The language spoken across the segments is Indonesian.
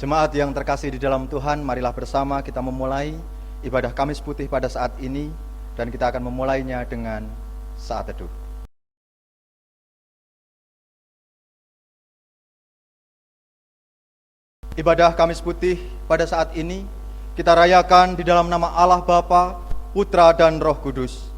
Jemaat yang terkasih di dalam Tuhan, marilah bersama kita memulai ibadah Kamis Putih pada saat ini, dan kita akan memulainya dengan saat teduh. Ibadah Kamis Putih pada saat ini kita rayakan di dalam nama Allah Bapa, Putra dan Roh Kudus.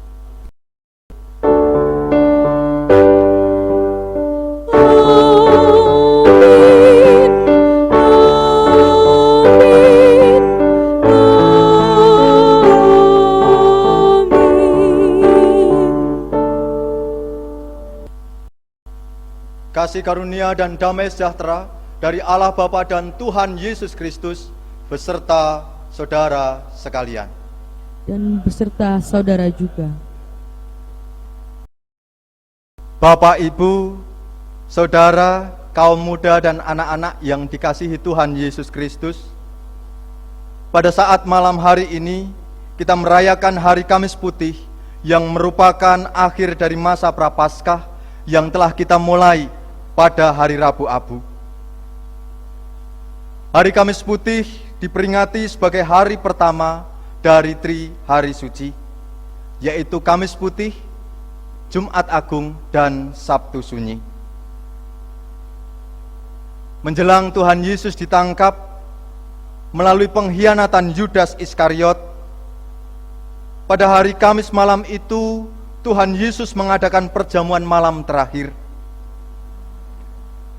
Kasih karunia dan damai sejahtera dari Allah Bapa dan Tuhan Yesus Kristus beserta saudara sekalian. Dan beserta saudara juga. Bapak, Ibu, saudara, kaum muda dan anak-anak yang dikasihi Tuhan Yesus Kristus, pada saat malam hari ini kita merayakan Hari Kamis Putih yang merupakan akhir dari masa Prapaskah yang telah kita mulai pada hari Rabu Abu. Hari Kamis Putih diperingati sebagai hari pertama dari Tri Hari Suci, yaitu Kamis Putih, Jumat Agung, dan Sabtu Sunyi. Menjelang Tuhan Yesus ditangkap melalui pengkhianatan Yudas Iskariot, pada hari Kamis malam itu Tuhan Yesus mengadakan perjamuan malam terakhir.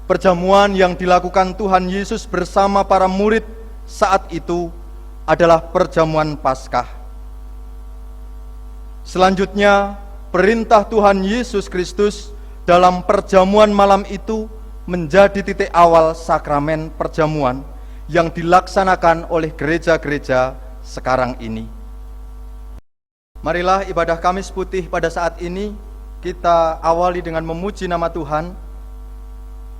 Perjamuan yang dilakukan Tuhan Yesus bersama para murid saat itu adalah perjamuan Paskah. Selanjutnya, perintah Tuhan Yesus Kristus dalam perjamuan malam itu menjadi titik awal sakramen perjamuan yang dilaksanakan oleh gereja-gereja sekarang ini. Marilah ibadah Kamis Putih pada saat ini kita awali dengan memuji nama Tuhan.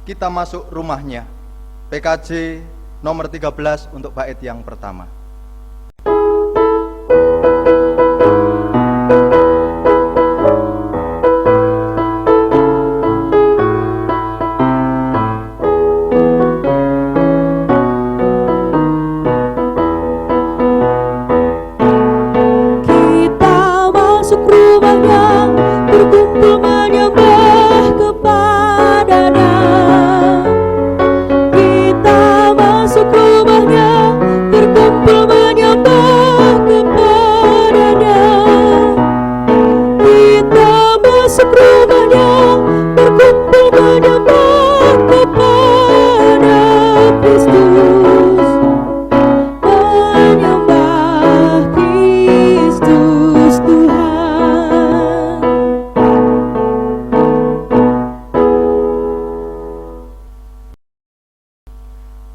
Kita masuk rumahnya. PKJ nomor 13 untuk bait yang pertama. Kita masuk rumahnya, berkumpul menyembah kepadanya. Kita masuk rumahnya, berkumpul menyembah kepadanya. Kita masuk rumahnya, berkumpul menyembah kepada Kristus. Menyembah Kristus Tuhan.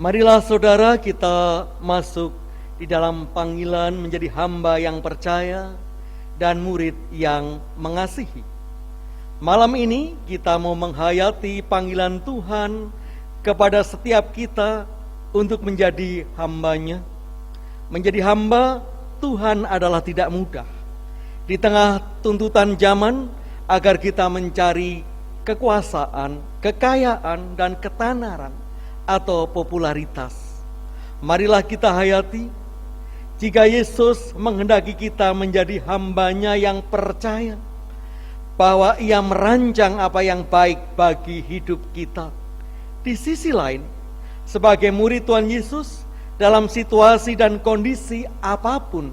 Marilah saudara kita masuk di dalam panggilan menjadi hamba yang percaya dan murid yang mengasihi. Malam ini kita mau menghayati panggilan Tuhan kepada setiap kita untuk menjadi hamba-Nya. Menjadi hamba Tuhan adalah tidak mudah. Di tengah tuntutan zaman agar kita mencari kekuasaan, kekayaan, dan ketenaran atau popularitas. Marilah kita hayati, jika Yesus menghendaki kita menjadi hamba-Nya yang percaya, bahwa Ia merancang apa yang baik bagi hidup kita. Di sisi lain, sebagai murid Tuhan Yesus, dalam situasi dan kondisi apapun,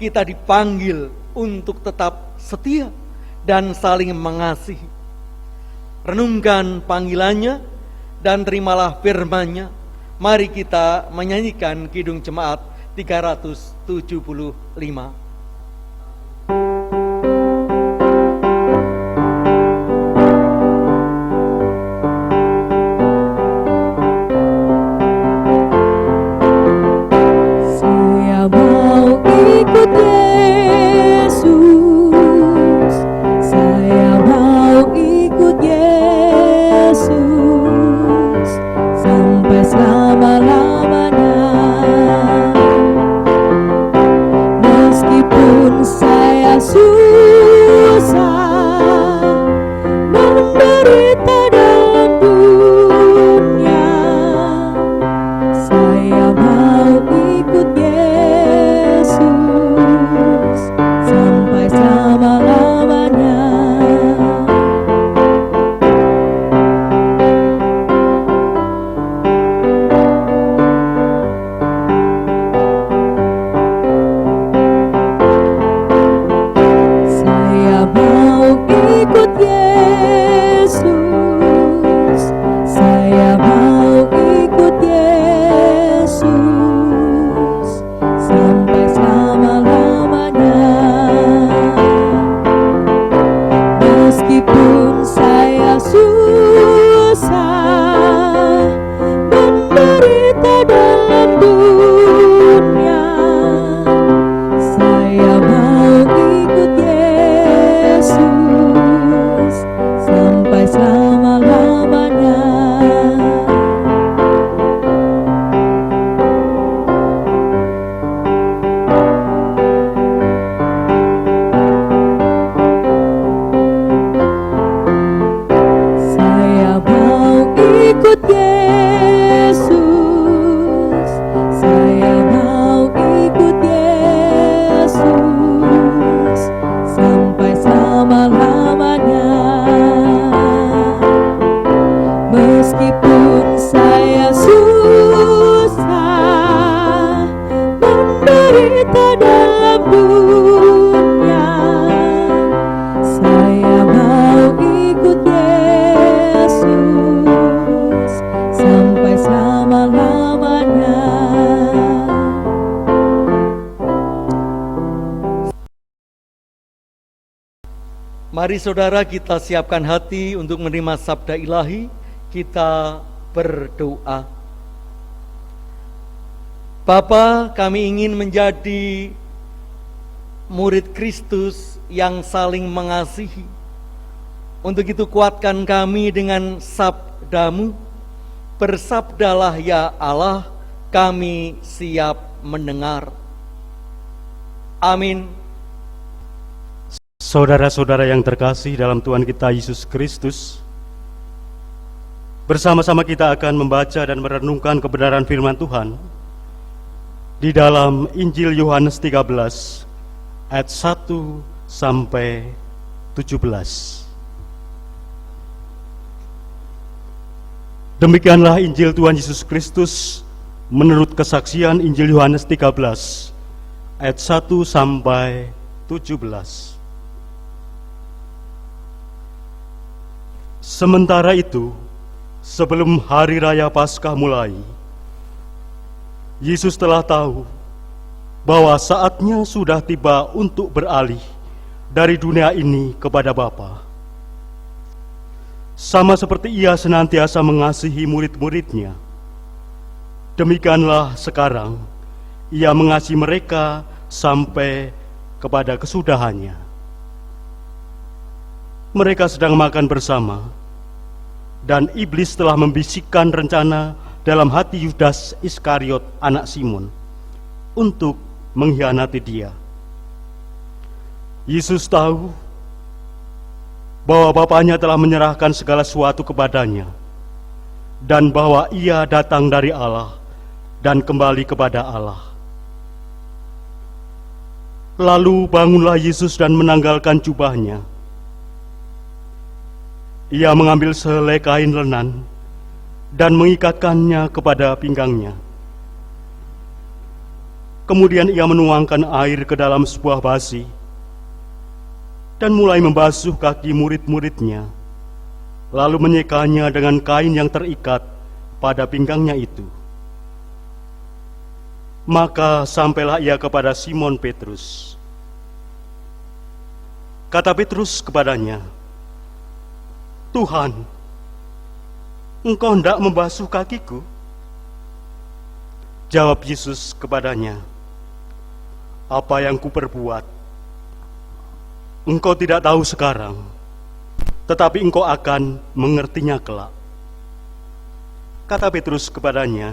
kita dipanggil untuk tetap setia dan saling mengasihi. Renungkan panggilannya dan terimalah firman-Nya. Mari kita menyanyikan Kidung Jemaat 375. Saya mau ikut Yesus. Saya mau ikut Yesus sampai selama-lamanya. Meski Yesus, saya mau ikut Yesus sampai selama-lamanya. Meskipun saya susah menderita dalam dunia, saya mau ikut Yesus sampai selama-lamanya. Saya mau ikut Yesus, saya mau ikut Yesus sampai selama-lamanya. Meskipun saya susah menderita dalam dunia, saya mau ikut Yesus sampai selama-lamanya. Mari saudara kita siapkan hati untuk menerima sabda ilahi. Kita berdoa. Bapa, kami ingin menjadi murid Kristus yang saling mengasihi. Untuk itu kuatkan kami dengan sabda-Mu. Bersabdalah ya Allah, kami siap mendengar. Amin. Saudara-saudara yang terkasih dalam Tuhan kita Yesus Kristus, bersama-sama kita akan membaca dan merenungkan kebenaran firman Tuhan di dalam Injil Yohanes 13 ayat 1 sampai 17. Demikianlah Injil Tuhan Yesus Kristus menurut kesaksian Injil Yohanes 13 ayat 1 sampai 17. Sementara itu, sebelum hari raya Paskah mulai, Yesus telah tahu bahwa saatnya sudah tiba untuk beralih dari dunia ini kepada Bapa. Sama seperti Ia senantiasa mengasihi murid-muridnya, demikianlah sekarang Ia mengasihi mereka sampai kepada kesudahannya. Mereka sedang makan bersama, dan iblis telah membisikkan rencana dalam hati Yudas Iskariot anak Simon untuk mengkhianati Dia. Yesus tahu bahwa Bapanya telah menyerahkan segala sesuatu kepadanya, dan bahwa Ia datang dari Allah dan kembali kepada Allah. Lalu bangunlah Yesus dan menanggalkan jubahnya. Ia mengambil sehelai kain lenan dan mengikatkannya kepada pinggangnya. Kemudian ia menuangkan air ke dalam sebuah basi dan mulai membasuh kaki murid-muridnya, lalu menyekanya dengan kain yang terikat pada pinggangnya itu. Maka sampailah ia kepada Simon Petrus. Kata Petrus kepadanya, "Tuhan, Engkau hendak membasuh kakiku?" Jawab Yesus kepadanya, "Apa yang kuperbuat, engkau tidak tahu sekarang, tetapi engkau akan mengertinya kelak." Kata Petrus kepadanya,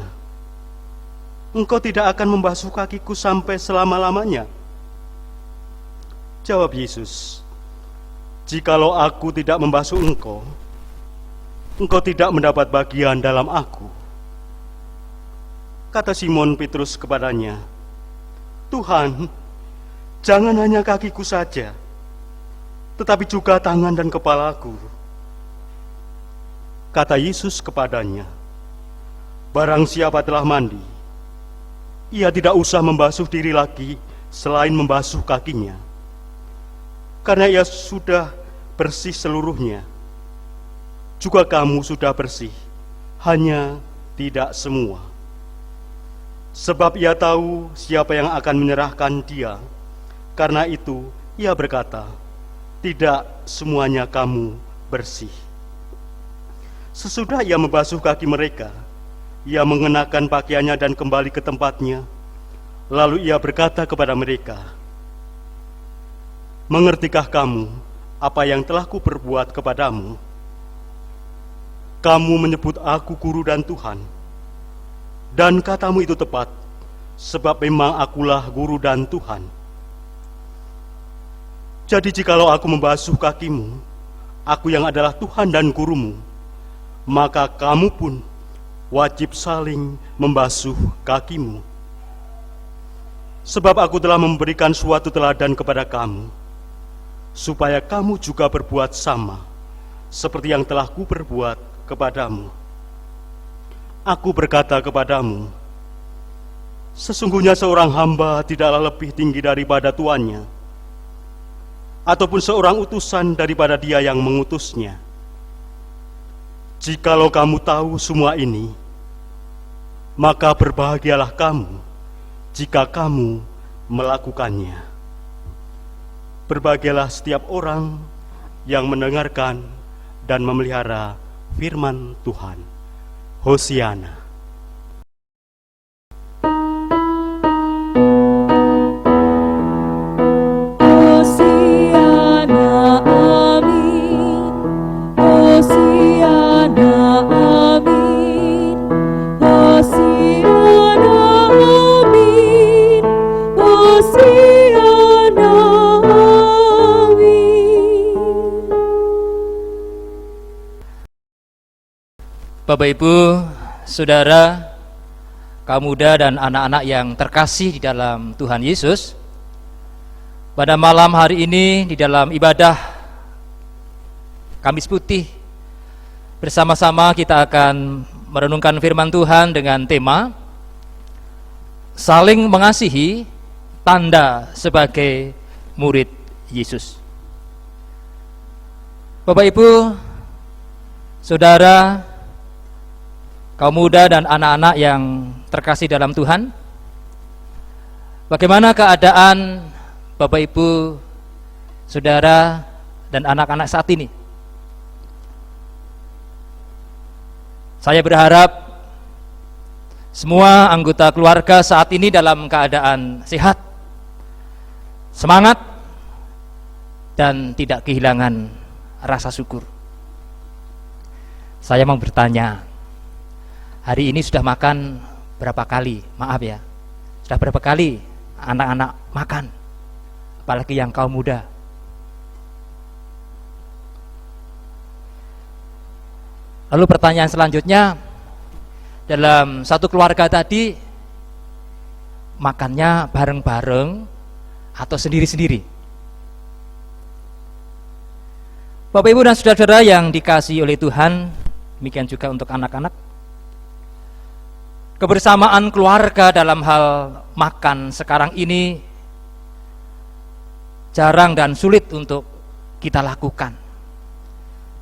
"Engkau tidak akan membasuh kakiku sampai selama-lamanya?" Jawab Yesus, "Jikalau aku tidak membasuh engkau, engkau tidak mendapat bagian dalam aku." Kata Simon Petrus kepadanya, "Tuhan, jangan hanya kakiku saja, tetapi juga tangan dan kepalaku." Kata Yesus kepadanya, "Barang siapa telah mandi, ia tidak usah membasuh diri lagi selain membasuh kakinya, karena ia sudah bersih seluruhnya. juga kamu sudah bersih, hanya tidak semua. Sebab ia tahu siapa yang akan menyerahkan dia. Karena itu ia berkata, tidak semuanya kamu bersih. Sesudah ia membasuh kaki mereka, ia mengenakan pakaiannya dan kembali ke tempatnya. Lalu ia berkata kepada mereka, mengertikah kamu apa yang telah kuperbuat kepadamu? Kamu menyebut aku guru dan Tuhan, dan katamu itu tepat, sebab memang akulah guru dan Tuhan. Jadi jikalau aku membasuh kakimu, aku yang adalah Tuhan dan gurumu, maka kamu pun wajib saling membasuh kakimu. Sebab aku telah memberikan suatu teladan kepada kamu, supaya kamu juga berbuat sama, seperti yang telah kuperbuat kepadamu. Aku berkata kepadamu, sesungguhnya seorang hamba tidaklah lebih tinggi daripada tuannya, ataupun seorang utusan daripada dia yang mengutusnya. Jikalau kamu tahu semua ini, maka berbahagialah kamu jika kamu melakukannya. Berbahagialah setiap orang yang mendengarkan dan memelihara firman Tuhan. Hosiana. Hosiana, amin. Hosiana, amin. Hosiana, amin. Hosiana, amin. Bapak Ibu, Saudara, kaum muda dan anak-anak yang terkasih di dalam Tuhan Yesus, pada malam hari ini di dalam ibadah Kamis Putih, bersama-sama kita akan merenungkan firman Tuhan dengan tema saling mengasihi, tanda sebagai murid Yesus. Bapak Ibu, Saudara, kaum muda dan anak-anak yang terkasih dalam Tuhan, bagaimana keadaan Bapak Ibu, Saudara, dan anak-anak saat ini? Saya berharap semua anggota keluarga saat ini dalam keadaan sehat, semangat, dan tidak kehilangan rasa syukur. Saya mau bertanya, hari ini sudah makan berapa kali? Maaf ya, sudah berapa kali anak-anak makan? Apalagi yang kaum muda. Lalu pertanyaan selanjutnya, dalam satu keluarga tadi makannya bareng-bareng atau sendiri-sendiri? Bapak Ibu dan saudara-saudara yang dikasihi oleh Tuhan, demikian juga untuk anak-anak. Kebersamaan keluarga dalam hal makan sekarang ini jarang dan sulit untuk kita lakukan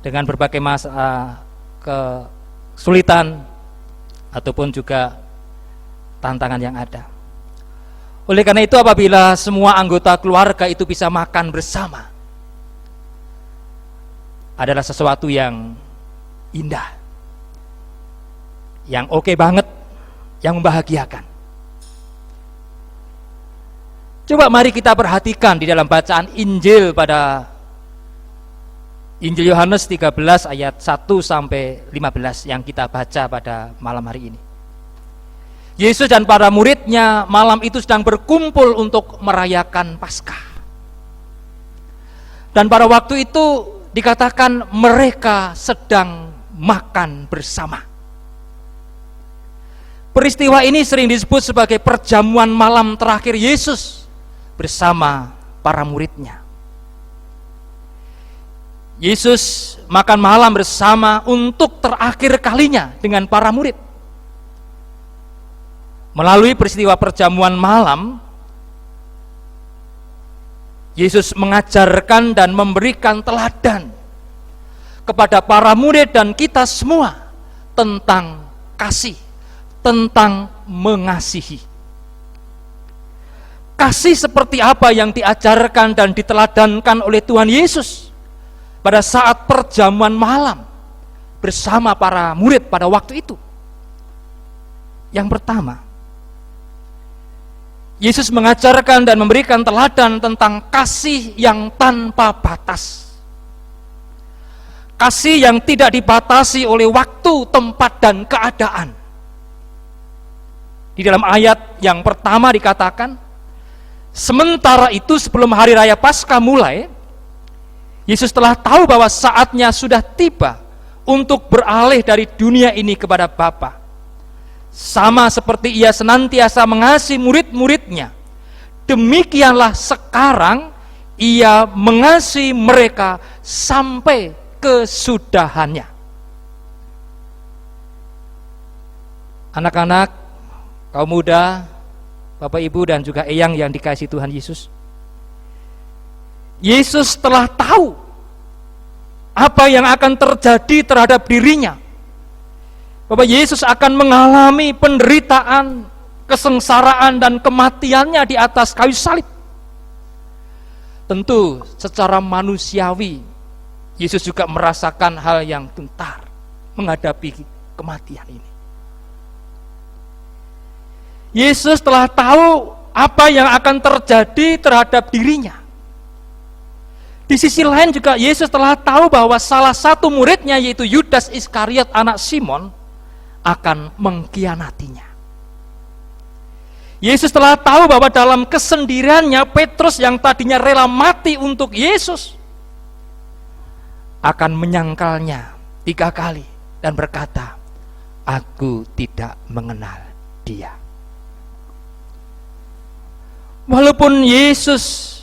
dengan berbagai masalah, kesulitan ataupun juga tantangan yang ada. Oleh karena itu, apabila semua anggota keluarga itu bisa makan bersama, adalah sesuatu yang indah, yang oke banget, yang membahagiakan. Coba mari kita perhatikan di dalam bacaan Injil pada Injil Yohanes 13 ayat 1 sampai 15 yang kita baca pada malam hari ini. Yesus dan para muridnya malam itu sedang berkumpul untuk merayakan Paskah. Dan pada waktu itu dikatakan mereka sedang makan bersama. Peristiwa ini sering disebut sebagai perjamuan malam terakhir Yesus bersama para muridnya. Yesus makan malam bersama untuk terakhir kalinya dengan para murid. Melalui peristiwa perjamuan malam, Yesus mengajarkan dan memberikan teladan kepada para murid dan kita semua tentang kasih, tentang mengasihi. Kasih seperti apa yang diajarkan dan diteladankan oleh Tuhan Yesus pada saat perjamuan malam bersama para murid pada waktu itu. Yang pertama, Yesus mengajarkan dan memberikan teladan tentang kasih yang tanpa batas. Kasih yang tidak dibatasi oleh waktu, tempat, dan keadaan. Di dalam ayat yang pertama dikatakan, sementara itu sebelum hari raya Paskah mulai, Yesus telah tahu bahwa saatnya sudah tiba untuk beralih dari dunia ini kepada Bapa. Sama seperti ia senantiasa mengasihi murid-muridnya, demikianlah sekarang ia mengasihi mereka sampai kesudahannya. Anak-anak, kaum muda, Bapak Ibu dan juga eyang yang dikasihi Tuhan Yesus, Yesus telah tahu apa yang akan terjadi terhadap dirinya. Bapak Yesus akan mengalami penderitaan, kesengsaraan dan kematiannya di atas kayu salib. Tentu secara manusiawi Yesus juga merasakan hal yang gentar menghadapi kematian ini. Yesus telah tahu apa yang akan terjadi terhadap dirinya. Di sisi lain juga Yesus telah tahu bahwa salah satu muridnya, yaitu Yudas Iskariot anak Simon, akan mengkhianatinya. Yesus telah tahu bahwa dalam kesendiriannya Petrus yang tadinya rela mati untuk Yesus akan menyangkalnya 3 kali dan berkata, "Aku tidak mengenal dia." Walaupun Yesus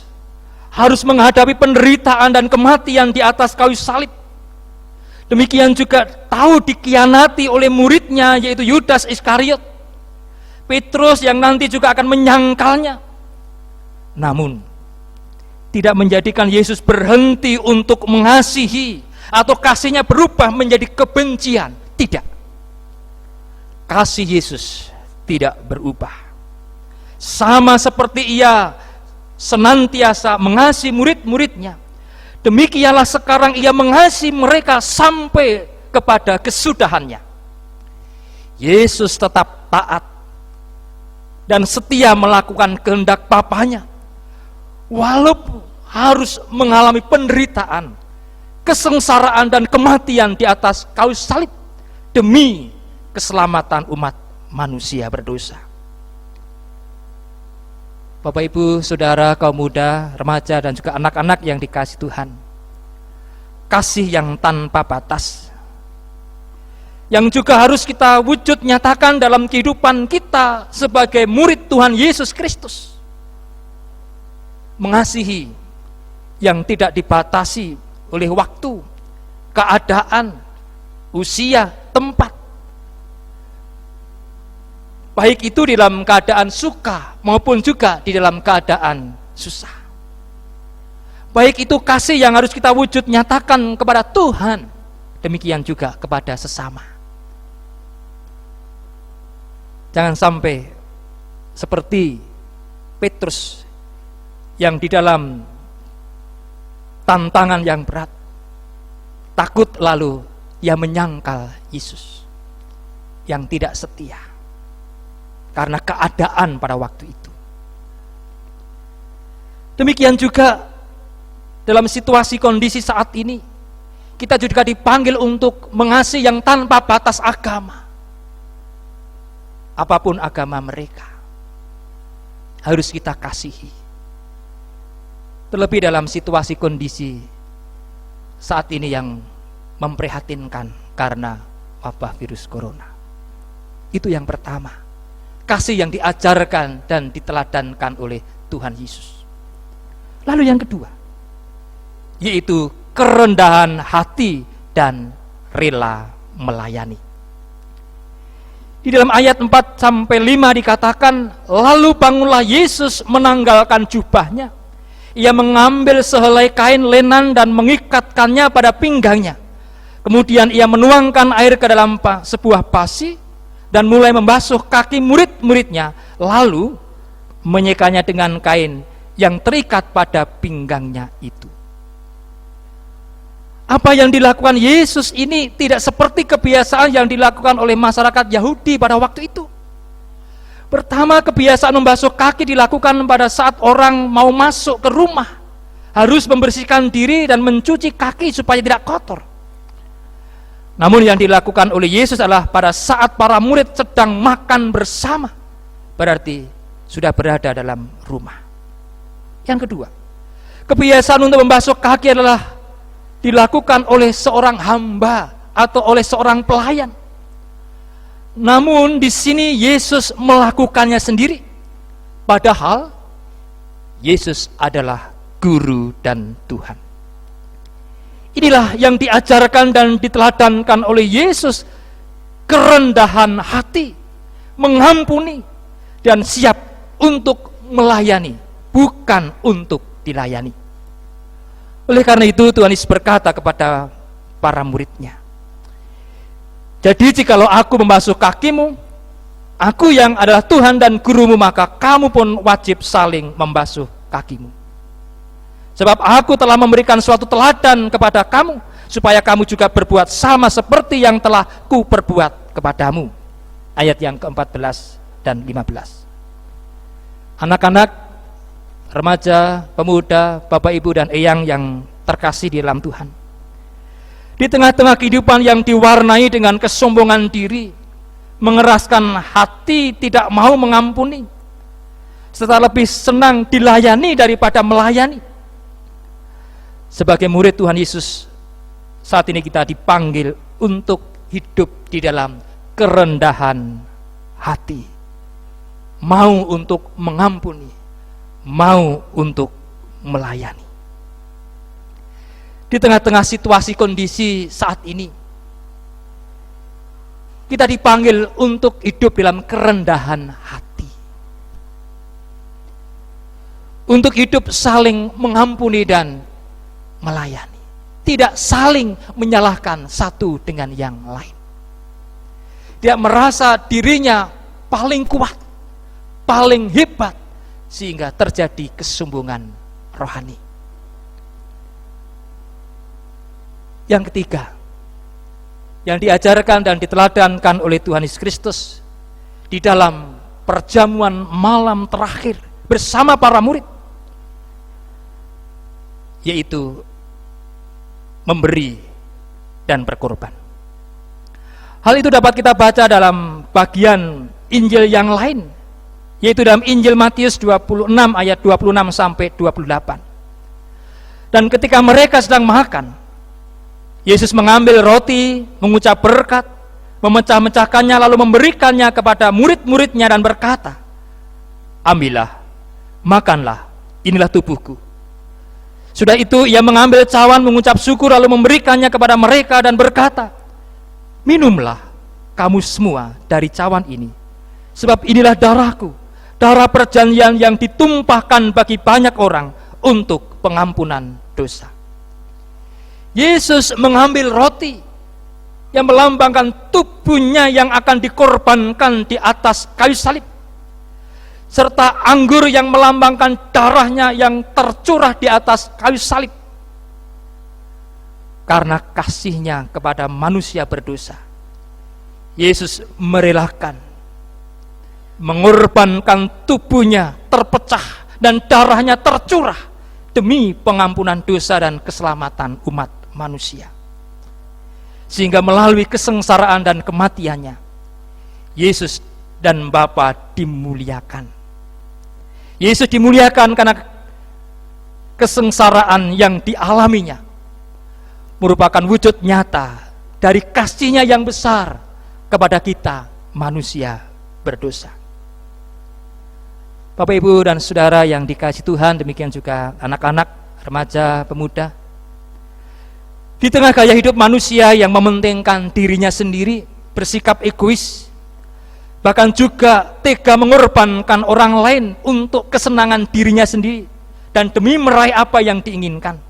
harus menghadapi penderitaan dan kematian di atas kayu salib, demikian juga tahu dikhianati oleh muridnya, yaitu Yudas Iskariot, Petrus yang nanti juga akan menyangkalnya. Namun tidak menjadikan Yesus berhenti untuk mengasihi atau kasihnya berubah menjadi kebencian. Tidak. Kasih Yesus tidak berubah. Sama seperti ia senantiasa mengasihi murid-muridnya, demikianlah sekarang ia mengasihi mereka sampai kepada kesudahannya. Yesus tetap taat dan setia melakukan kehendak Bapanya, walaupun harus mengalami penderitaan, kesengsaraan dan kematian di atas kayu salib demi keselamatan umat manusia berdosa. Bapak Ibu, Saudara, kaum muda, remaja dan juga anak-anak yang dikasihi Tuhan, kasih yang tanpa batas yang juga harus kita wujud nyatakan dalam kehidupan kita sebagai murid Tuhan Yesus Kristus. Mengasihi yang tidak dibatasi oleh waktu, keadaan, usia, tempat. Baik itu di dalam keadaan suka maupun juga di dalam keadaan susah. Baik itu kasih yang harus kita wujud nyatakan kepada Tuhan, demikian juga kepada sesama. Jangan sampai seperti Petrus yang di dalam tantangan yang berat, takut lalu ia menyangkal Yesus yang tidak setia karena keadaan pada waktu itu. Demikian juga dalam situasi kondisi saat ini, kita juga dipanggil untuk mengasihi yang tanpa batas agama. Apapun agama mereka, harus kita kasihi. Terlebih dalam situasi kondisi saat ini yang memprihatinkan karena wabah virus corona. Itu yang pertama, kasih yang diajarkan dan diteladankan oleh Tuhan Yesus. Lalu yang kedua, yaitu kerendahan hati dan rela melayani. Di dalam ayat 4-5 dikatakan, lalu bangunlah Yesus menanggalkan jubahnya. Ia mengambil sehelai kain lenan dan mengikatkannya pada pinggangnya. Kemudian ia menuangkan air ke dalam sebuah basi dan mulai membasuh kaki murid-muridnya, lalu menyekanya dengan kain yang terikat pada pinggangnya itu. Apa yang dilakukan Yesus ini tidak seperti kebiasaan yang dilakukan oleh masyarakat Yahudi pada waktu itu. Pertama, kebiasaan membasuh kaki dilakukan pada saat orang mau masuk ke rumah, harus membersihkan diri dan mencuci kaki supaya tidak kotor. Namun yang dilakukan oleh Yesus adalah pada saat para murid sedang makan bersama, berarti sudah berada dalam rumah. Yang kedua, kebiasaan untuk membasuh kaki adalah dilakukan oleh seorang hamba atau oleh seorang pelayan. Namun di sini Yesus melakukannya sendiri. Padahal Yesus adalah guru dan Tuhan. Inilah yang diajarkan dan diteladankan oleh Yesus, kerendahan hati, mengampuni dan siap untuk melayani, bukan untuk dilayani. Oleh karena itu Tuhan Yesus berkata kepada para muridnya, jadi jikalau aku membasuh kakimu, aku yang adalah Tuhan dan gurumu, maka kamu pun wajib saling membasuh kakimu. Sebab aku telah memberikan suatu teladan kepada kamu, supaya kamu juga berbuat sama seperti yang telah ku perbuat kepadamu. Ayat yang ke-14 dan 15. Anak-anak, remaja, pemuda, bapak ibu dan eyang yang terkasih di dalam Tuhan, di tengah-tengah kehidupan yang diwarnai dengan kesombongan diri, mengeraskan hati, tidak mau mengampuni, serta lebih senang dilayani daripada melayani, sebagai murid Tuhan Yesus, saat ini kita dipanggil untuk hidup di dalam kerendahan hati, mau untuk mengampuni, mau untuk melayani. Di tengah-tengah situasi kondisi saat ini, kita dipanggil untuk hidup dalam kerendahan hati, untuk hidup saling mengampuni dan melayani, tidak saling menyalahkan satu dengan yang lain, tidak merasa dirinya paling kuat, paling hebat, sehingga terjadi kesombongan rohani. Yang ketiga, yang diajarkan dan diteladankan oleh Tuhan Yesus Kristus di dalam perjamuan malam terakhir bersama para murid, yaitu memberi dan berkorban. Hal itu dapat kita baca dalam bagian Injil yang lain, yaitu dalam Injil Matius 26 ayat 26 sampai 28. Dan ketika mereka sedang makan, Yesus mengambil roti, mengucap berkat, memecah-mecahkannya, lalu memberikannya kepada murid-muridnya dan berkata, ambillah, makanlah, inilah tubuhku. Sudah itu ia mengambil cawan, mengucap syukur, lalu memberikannya kepada mereka dan berkata, minumlah kamu semua dari cawan ini, sebab inilah darahku, darah perjanjian yang ditumpahkan bagi banyak orang untuk pengampunan dosa. Yesus mengambil roti yang melambangkan tubuhnya yang akan dikorbankan di atas kayu salib, serta anggur yang melambangkan darahnya yang tercurah di atas kayu salib. Karena kasihnya kepada manusia berdosa, Yesus merelakan, mengorbankan tubuhnya terpecah dan darahnya tercurah demi pengampunan dosa dan keselamatan umat manusia. Sehingga melalui kesengsaraan dan kematiannya, Yesus dan Bapa dimuliakan. Yesus dimuliakan karena kesengsaraan yang dialaminya merupakan wujud nyata dari kasih-Nya yang besar kepada kita manusia berdosa. Bapak, Ibu, dan Saudara yang dikasihi Tuhan, demikian juga anak-anak, remaja, pemuda. Di tengah gaya hidup manusia yang mementingkan dirinya sendiri, bersikap egois, bahkan juga tega mengorbankan orang lain untuk kesenangan dirinya sendiri dan demi meraih apa yang diinginkan,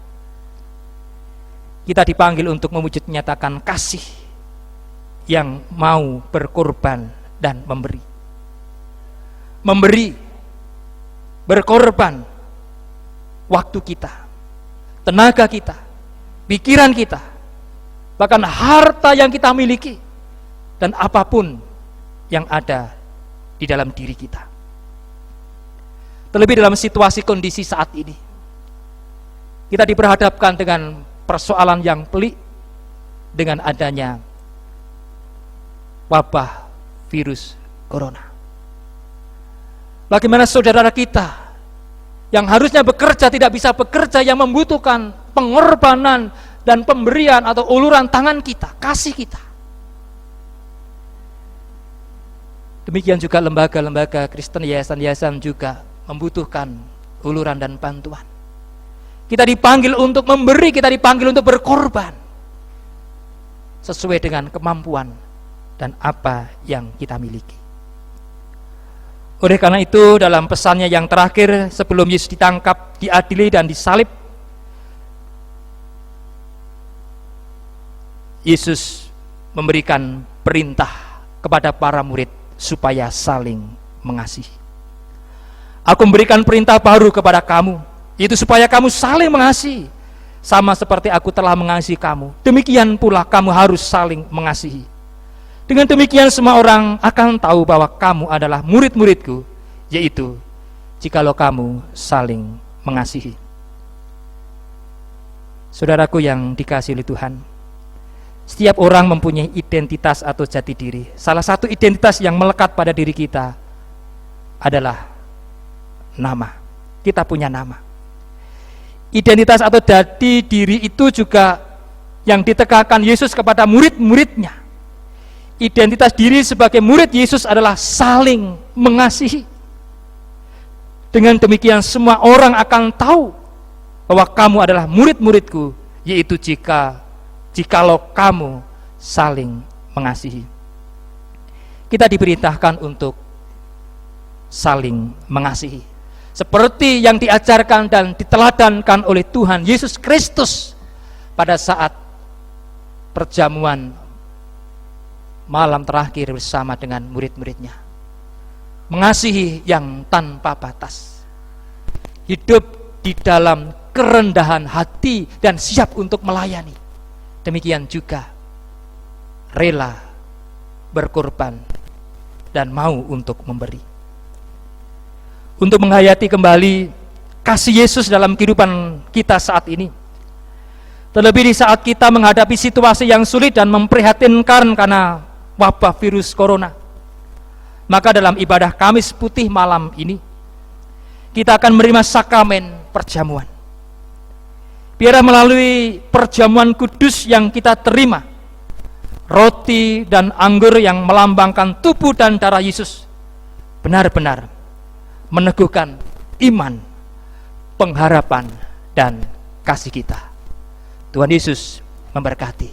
Kita dipanggil untuk mewujud nyatakan kasih yang mau berkorban dan memberi. Memberi, berkorban waktu kita, tenaga kita, pikiran kita, bahkan harta yang kita miliki, dan apapun yang ada di dalam diri kita. Terlebih dalam situasi kondisi saat ini, kita diperhadapkan dengan persoalan yang pelik dengan adanya wabah virus corona. Bagaimana saudara kita yang harusnya bekerja tidak bisa bekerja, yang membutuhkan pengorbanan dan pemberian atau uluran tangan kita, kasih kita. Demikian juga lembaga-lembaga Kristen, yayasan-yayasan juga membutuhkan uluran dan bantuan. Kita dipanggil untuk memberi, kita dipanggil untuk berkorban sesuai dengan kemampuan dan apa yang kita miliki. Oleh karena itu, dalam pesannya yang terakhir sebelum Yesus ditangkap, diadili dan disalib, Yesus memberikan perintah kepada para murid supaya saling mengasihi. Aku memberikan perintah baru kepada kamu, yaitu supaya kamu saling mengasihi, sama seperti aku telah mengasihi kamu. Demikian pula kamu harus saling mengasihi. Dengan demikian semua orang akan tahu bahwa kamu adalah murid-muridku, yaitu jikalau kamu saling mengasihi. Saudaraku yang dikasihi oleh Tuhan, setiap orang mempunyai identitas atau jati diri. Salah satu identitas yang melekat pada diri kita adalah nama. Kita punya nama. Identitas atau jati diri itu juga yang ditekankan Yesus kepada murid-muridnya. Identitas diri sebagai murid Yesus adalah saling mengasihi. Dengan demikian semua orang akan tahu bahwa kamu adalah murid-muridku, yaitu jikalau kamu saling mengasihi. Kita diperintahkan untuk saling mengasihi, seperti yang diajarkan dan diteladankan oleh Tuhan Yesus Kristus pada saat perjamuan malam terakhir bersama dengan murid-muridnya. Mengasihi yang tanpa batas, hidup di dalam kerendahan hati dan siap untuk melayani. Demikian juga rela berkorban dan mau untuk memberi. Untuk menghayati kembali kasih Yesus dalam kehidupan kita saat ini, terlebih di saat kita menghadapi situasi yang sulit dan memprihatinkan karena wabah virus corona, maka dalam ibadah Kamis Putih malam ini kita akan menerima sakramen perjamuan. Biarlah melalui perjamuan kudus yang kita terima, roti dan anggur yang melambangkan tubuh dan darah Yesus benar-benar meneguhkan iman, pengharapan, dan kasih kita. Tuhan Yesus memberkati.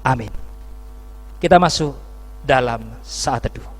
Amin. Kita masuk dalam saat teduh.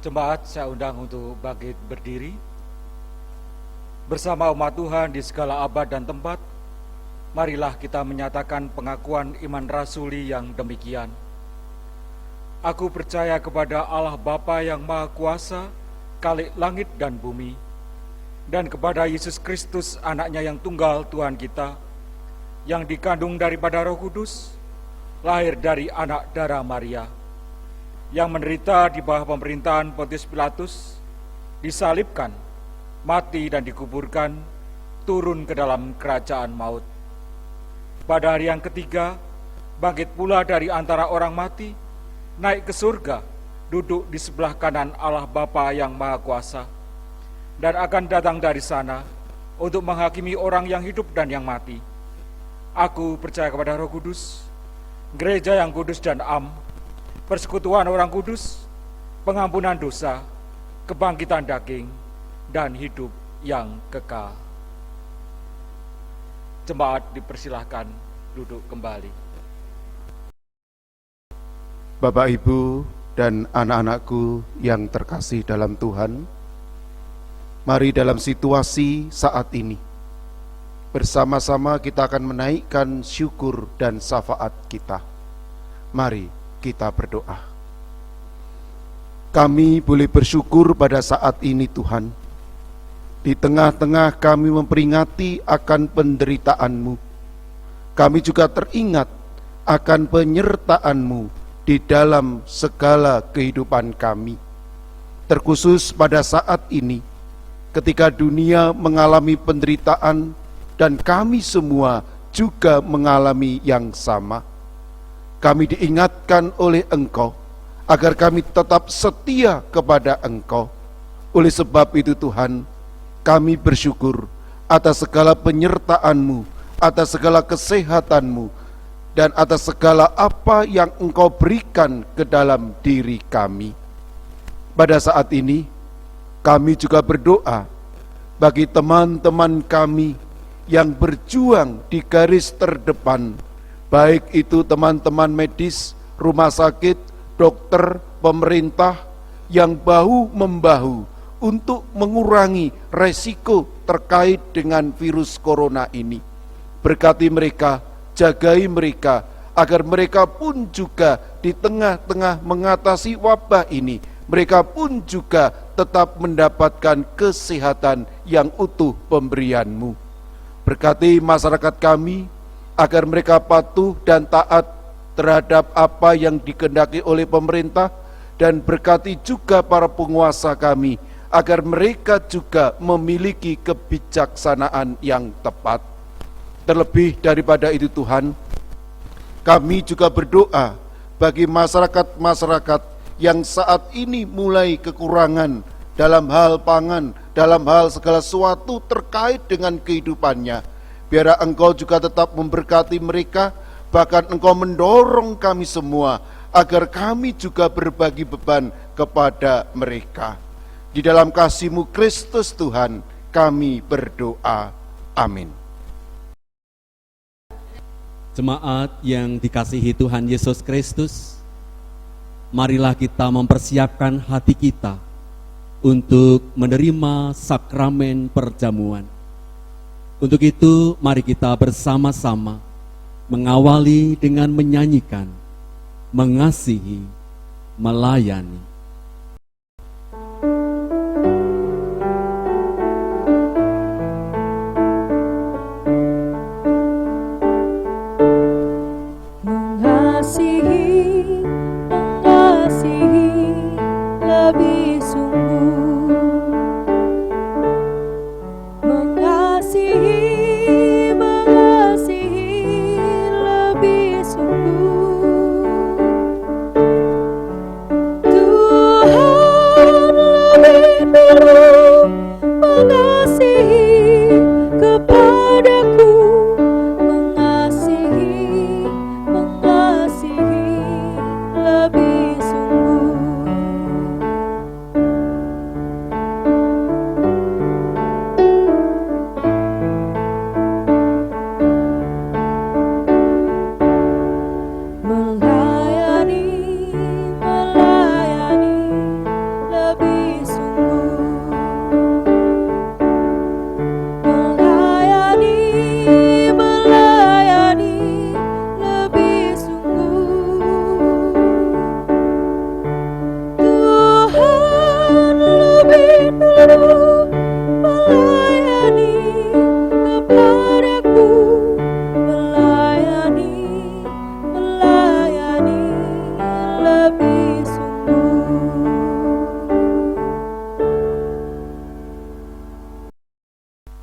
Jemaat, saya undang untuk bangkit berdiri. Bersama umat Tuhan di segala abad dan tempat, marilah kita menyatakan pengakuan iman rasuli yang demikian. Aku percaya kepada Allah Bapa yang Maha Kuasa, Khalik langit dan bumi, dan kepada Yesus Kristus, anaknya yang tunggal Tuhan kita, yang dikandung daripada Roh Kudus, lahir dari anak darah Maria, yang menderita di bawah pemerintahan Pontius Pilatus, disalibkan, mati dan dikuburkan, turun ke dalam kerajaan maut. Pada hari yang ketiga, bangkit pula dari antara orang mati, naik ke surga, duduk di sebelah kanan Allah Bapa yang Maha Kuasa, dan akan datang dari sana untuk menghakimi orang yang hidup dan yang mati. Aku percaya kepada Roh Kudus, gereja yang kudus dan am, persekutuan orang kudus, pengampunan dosa, kebangkitan daging, dan hidup yang kekal. Jemaat dipersilahkan duduk kembali. Bapak, Ibu, dan anak-anakku yang terkasih dalam Tuhan, mari dalam situasi saat ini, bersama-sama kita akan menaikkan syukur dan syafaat kita. Mari kita berdoa. Kami boleh bersyukur pada saat ini Tuhan. Di tengah-tengah kami memperingati akan penderitaan-Mu, kami juga teringat akan penyertaan-Mu di dalam segala kehidupan kami. Terkhusus pada saat ini, ketika dunia mengalami penderitaan dan kami semua juga mengalami yang sama, kami diingatkan oleh Engkau agar kami tetap setia kepada Engkau. Oleh sebab itu Tuhan, kami bersyukur atas segala penyertaan-Mu, atas segala kesehatan-Mu, dan atas segala apa yang Engkau berikan ke dalam diri kami. Pada saat ini, kami juga berdoa bagi teman-teman kami yang berjuang di garis terdepan, baik itu teman-teman medis, rumah sakit, dokter, pemerintah, yang bahu-membahu untuk mengurangi resiko terkait dengan virus corona ini. Berkati mereka, jagai mereka, agar mereka pun juga di tengah-tengah mengatasi wabah ini, mereka pun juga tetap mendapatkan kesehatan yang utuh pemberian-Mu. Berkati masyarakat kami, agar mereka patuh dan taat terhadap apa yang dikehendaki oleh pemerintah, dan berkati juga para penguasa kami, agar mereka juga memiliki kebijaksanaan yang tepat. Terlebih daripada itu Tuhan, kami juga berdoa bagi masyarakat-masyarakat yang saat ini mulai kekurangan dalam hal pangan, dalam hal segala sesuatu terkait dengan kehidupannya. Biar Engkau juga tetap memberkati mereka, bahkan Engkau mendorong kami semua agar kami juga berbagi beban kepada mereka. Di dalam kasih-Mu Kristus Tuhan, kami berdoa. Amin. Jemaat yang dikasihi Tuhan Yesus Kristus, marilah kita mempersiapkan hati kita untuk menerima sakramen perjamuan. Untuk itu, mari kita bersama-sama mengawali dengan menyanyikan Mengasihi, Melayani.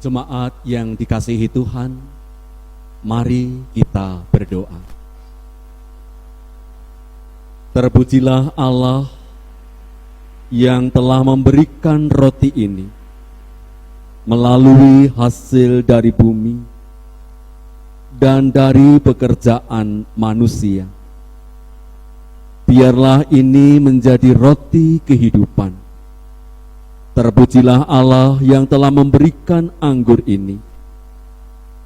Jemaat yang dikasihi Tuhan, mari kita berdoa. Terpujilah Allah yang telah memberikan roti ini melalui hasil dari bumi dan dari pekerjaan manusia. Biarlah ini menjadi roti kehidupan. Terpujilah Allah yang telah memberikan anggur ini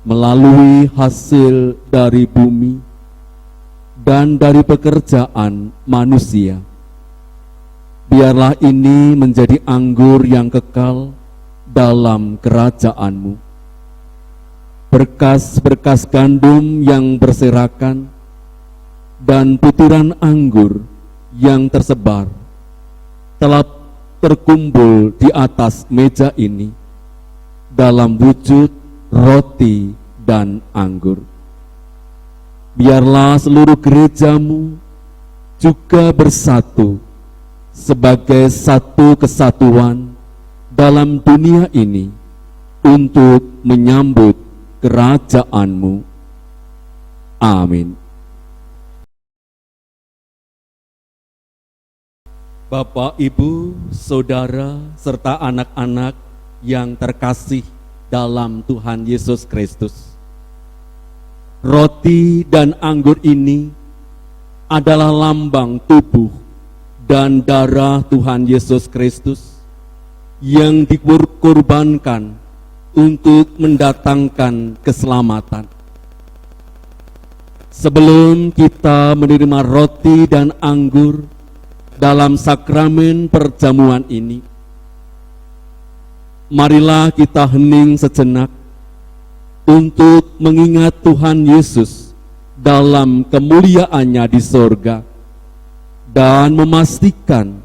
melalui hasil dari bumi dan dari pekerjaan manusia. Biarlah ini menjadi anggur yang kekal dalam kerajaan-Mu. Berkas-berkas gandum yang berserakan dan butiran anggur yang tersebar telah terkumpul di atas meja ini dalam wujud roti dan anggur. Biarlah seluruh gereja-Mu juga bersatu sebagai satu kesatuan dalam dunia ini untuk menyambut kerajaan-Mu. Amin. Bapak, Ibu, Saudara, serta anak-anak yang terkasih dalam Tuhan Yesus Kristus, roti dan anggur ini adalah lambang tubuh dan darah Tuhan Yesus Kristus yang dikorbankan untuk mendatangkan keselamatan. Sebelum kita menerima roti dan anggur dalam sakramen perjamuan ini, marilah kita hening sejenak untuk mengingat Tuhan Yesus dalam kemuliaannya di sorga dan memastikan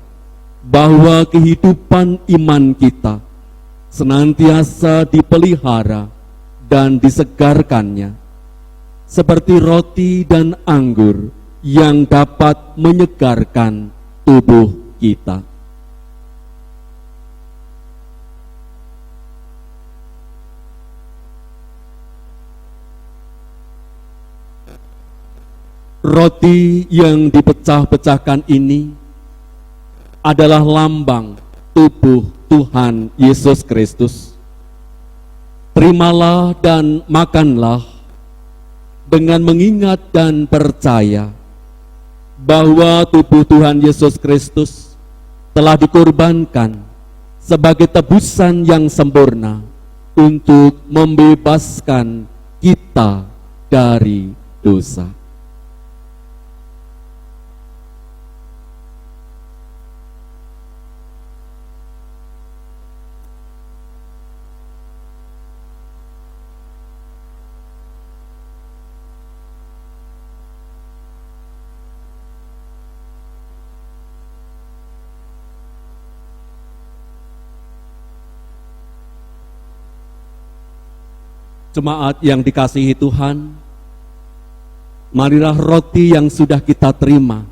bahwa kehidupan iman kita senantiasa dipelihara dan disegarkannya seperti roti dan anggur yang dapat menyegarkan tubuh kita. Roti yang dipecah-pecahkan ini adalah lambang tubuh Tuhan Yesus Kristus. Terimalah dan makanlah dengan mengingat dan percaya bahwa tubuh Tuhan Yesus Kristus telah dikorbankan sebagai tebusan yang sempurna untuk membebaskan kita dari dosa. Jemaat yang dikasihi Tuhan, marilah roti yang sudah kita terima,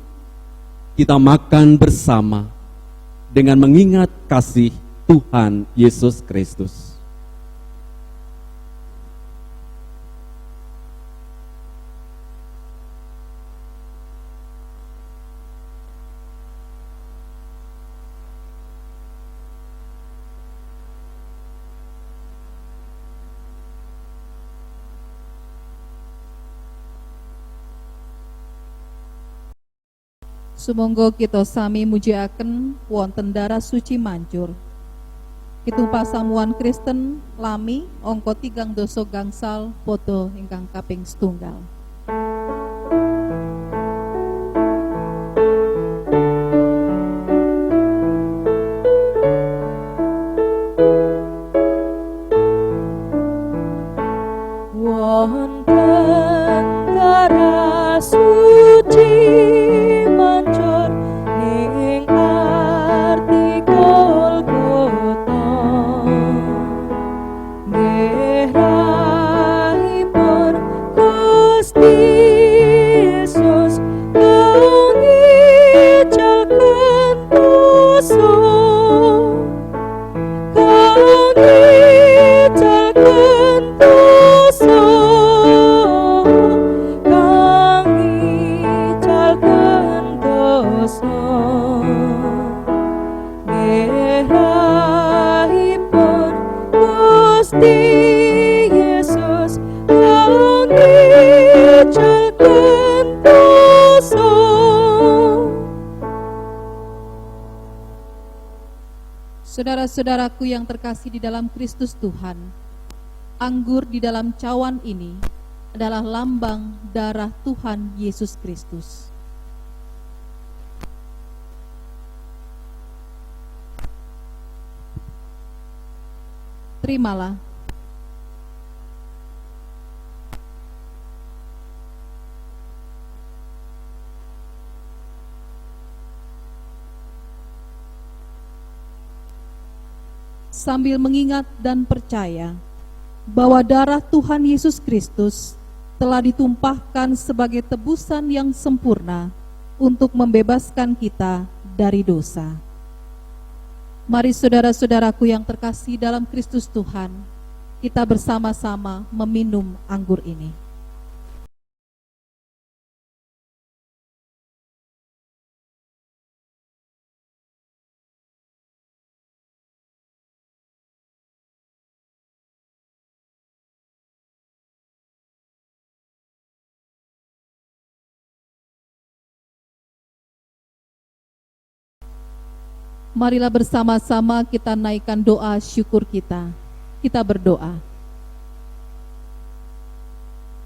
kita makan bersama dengan mengingat kasih Tuhan Yesus Kristus. Sumangga kita sami mujiaken wonten darah suci mancur. Kitu pasamuan Kristen lami angka 3 doso gangsal padha ingkang kaping 1. Wonten darah suci mancur ing arti Golgota, nggih rahipun Gusti Yesus ngicalken dosa, ngicalken dosa, ngicalken dosa. Gusti Yesus langricaken dosa. Saudara-saudaraku yang terkasih di dalam Kristus Tuhan, anggur di dalam cawan ini adalah lambang darah Tuhan Yesus Kristus. Terimalah. Sambil mengingat dan percaya bahwa darah Tuhan Yesus Kristus telah ditumpahkan sebagai tebusan yang sempurna untuk membebaskan kita dari dosa. Mari saudara-saudaraku yang terkasih dalam Kristus Tuhan, kita bersama-sama meminum anggur ini. Marilah bersama-sama kita naikkan doa syukur kita. Kita berdoa.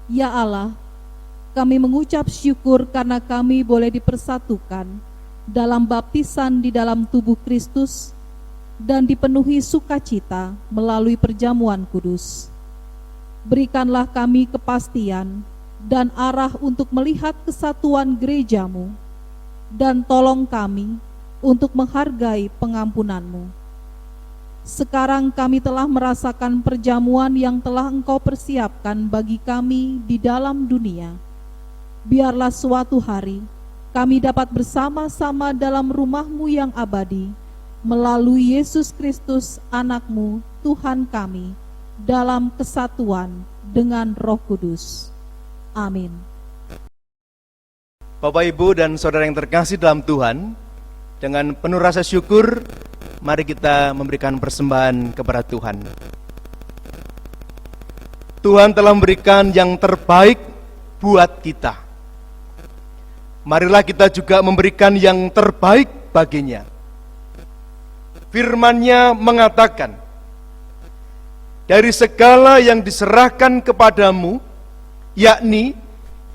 Ya Allah, kami mengucap syukur karena kami boleh dipersatukan dalam baptisan di dalam tubuh Kristus dan dipenuhi sukacita melalui perjamuan kudus. Berikanlah kami kepastian dan arah untuk melihat kesatuan gereja-Mu, dan tolong kami untuk menghargai pengampunan-Mu. Sekarang kami telah merasakan perjamuan yang telah Engkau persiapkan bagi kami di dalam dunia. Biarlah suatu hari kami dapat bersama-sama dalam rumah-Mu yang abadi, melalui Yesus Kristus anak-Mu, Tuhan kami, dalam kesatuan dengan Roh Kudus. Amin. Bapak, Ibu, dan saudara yang terkasih dalam Tuhan, dengan penuh rasa syukur, mari kita memberikan persembahan kepada Tuhan. Tuhan telah memberikan yang terbaik buat kita. Marilah kita juga memberikan yang terbaik baginya. Firman-Nya mengatakan, dari segala yang diserahkan kepadamu, yakni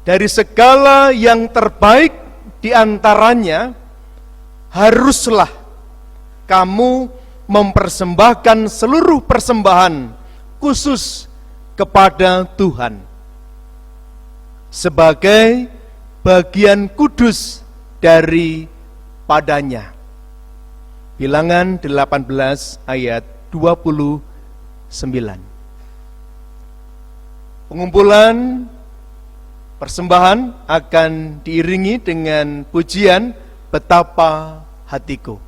dari segala yang terbaik di antaranya, haruslah kamu mempersembahkan seluruh persembahan khusus kepada Tuhan sebagai bagian kudus daripadanya. Bilangan 18 ayat 29. Pengumpulan persembahan akan diiringi dengan pujian Betapa Hatiku.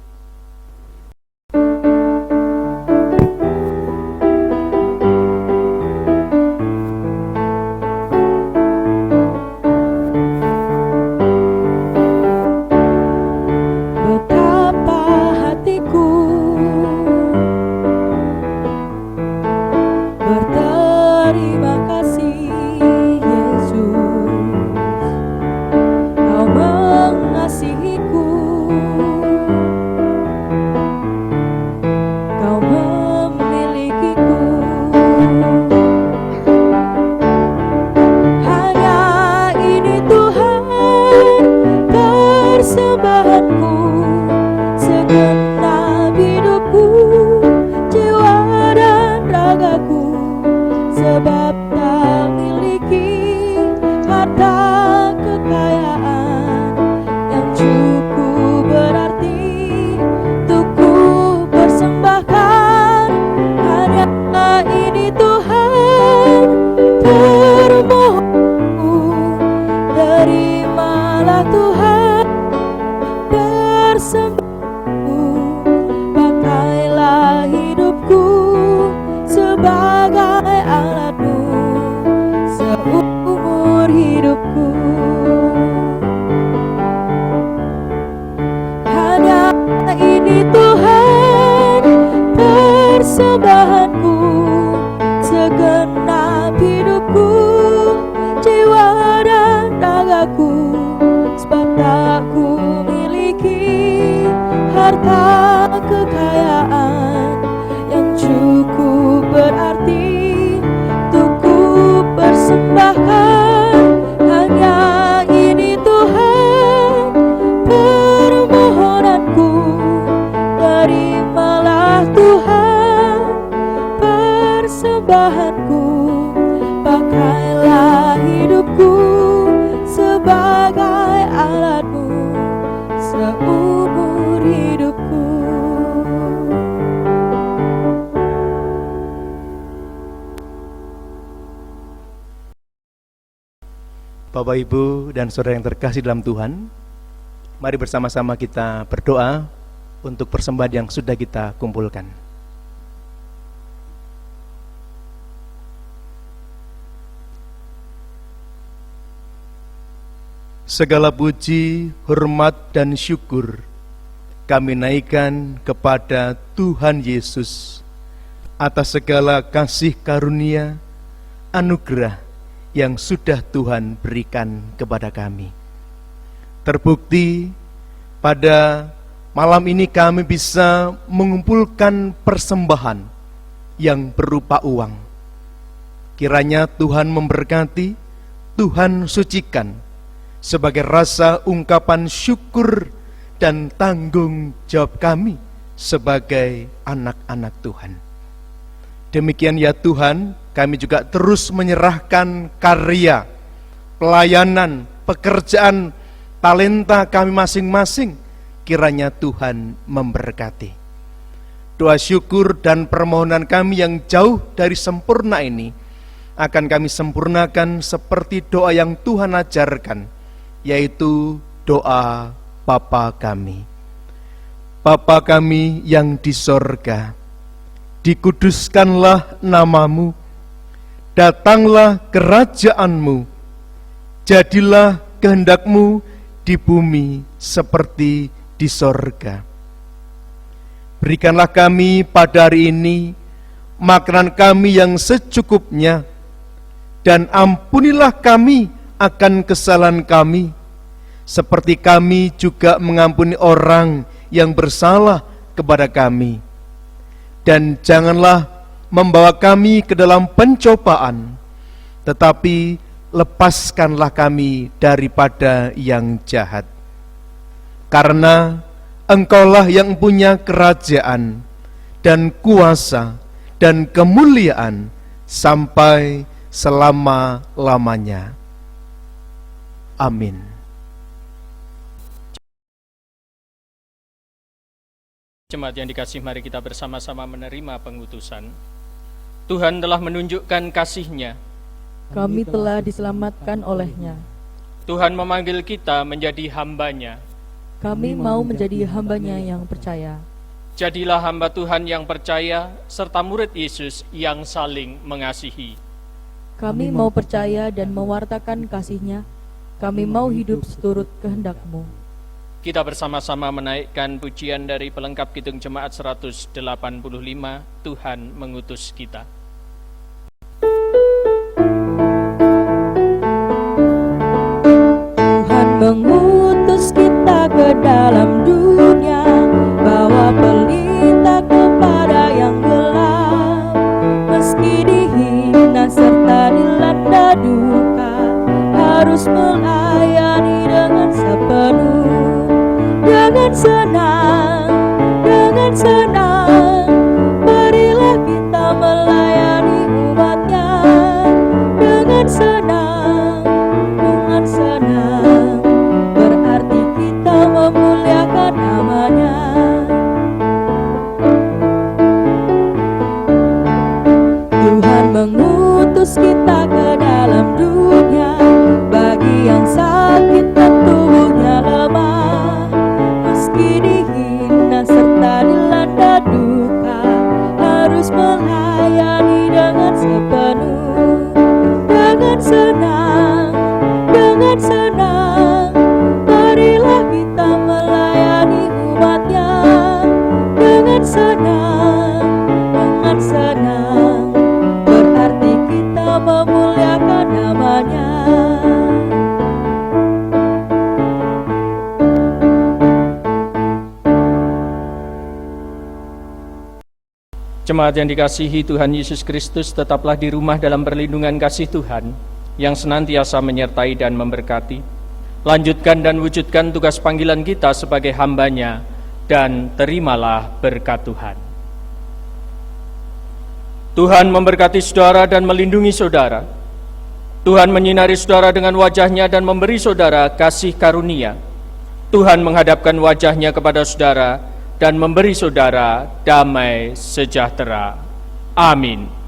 Betapa hatiku berterima kasih, Yesus, Kau mengasihiku, Kau memilikiku. Hanya ini Tuhan persembahanku, segenap hidupku, jiwa dan ragaku, sebab tak miliki harta kekayaan yang cukup berarti untuk ku persembahkan. Hanya ini Tuhan permohonanku, terimalah Tuhan persembahanku, pakailah hidupku sebagai alat-Mu seumur hidupku. Hanya ini Tuhan persembahanku, harta kekayaan yang cukup berarti untuk ku persembahkan. Hanya ini Tuhan permohonanku, terimalah Tuhan persembahanku. Pakailah hidupku sebagai alatmu seumur hidupku. Bapak, Ibu, dan saudara yang terkasih dalam Tuhan, mari bersama-sama kita berdoa untuk persembahan yang sudah kita kumpulkan. Segala puji, hormat, dan syukur kami naikkan kepada Tuhan Yesus atas segala kasih karunia, anugerah yang sudah Tuhan berikan kepada kami. Terbukti pada malam ini kami bisa mengumpulkan persembahan yang berupa uang. Kiranya Tuhan memberkati, Tuhan sucikan sebagai rasa ungkapan syukur dan tanggung jawab kami sebagai anak-anak Tuhan. Demikian ya Tuhan, kami juga terus menyerahkan karya, pelayanan, pekerjaan, talenta kami masing-masing. Kiranya Tuhan memberkati. Doa syukur dan permohonan kami yang jauh dari sempurna ini akan kami sempurnakan seperti doa yang Tuhan ajarkan, yaitu doa Bapa kami. Bapa kami yang di sorga, dikuduskanlah namamu, datanglah kerajaanmu, jadilah kehendakmu di bumi seperti di sorga. Berikanlah kami pada hari ini makanan kami yang secukupnya, dan ampunilah kami akan kesalahan kami, seperti kami juga mengampuni orang yang bersalah kepada kami. Dan janganlah membawa kami ke dalam pencobaan, tetapi lepaskanlah kami daripada yang jahat. Karena Engkaulah yang punya kerajaan dan kuasa dan kemuliaan sampai selama-lamanya. Amin. Jemaat yang dikasihi, mari kita bersama-sama menerima pengutusan. Tuhan telah menunjukkan kasih-Nya. Kami telah diselamatkan oleh-Nya. Tuhan memanggil kita menjadi hamba-Nya. Kami mau menjadi hamba-Nya yang percaya. Jadilah hamba Tuhan yang percaya, serta murid Yesus yang saling mengasihi. Kami mau percaya dan mewartakan kasih-Nya. Kami mau hidup seturut kehendak-Mu. Kita bersama-sama menaikkan pujian dari pelengkap Kidung Jemaat 185, Tuhan mengutus kita. Tuhan mengutus kita ke dalam dunia, bawa pelita kepada yang gelap. Meski dihina serta dilanda duka, harus melayani dengan sepenuh. Dengan senang, berilah kita melayani umat-Nya. Dengan senang, berarti kita memuliakan nama-Nya. Tuhan mengutus kita ke dalam dunia, bagi yang sakit dan tubuhnya lemah. Meski dihina Jemaat yang dikasihi Tuhan Yesus Kristus, tetaplah di rumah dalam perlindungan kasih Tuhan yang senantiasa menyertai dan memberkati. Lanjutkan dan wujudkan tugas panggilan kita sebagai hamba-Nya, dan terimalah berkat Tuhan. Tuhan memberkati saudara dan melindungi saudara. Tuhan menyinari saudara dengan wajah-Nya dan memberi saudara kasih karunia. Tuhan menghadapkan wajah-Nya kepada saudara dan memberi saudara damai sejahtera. Amin.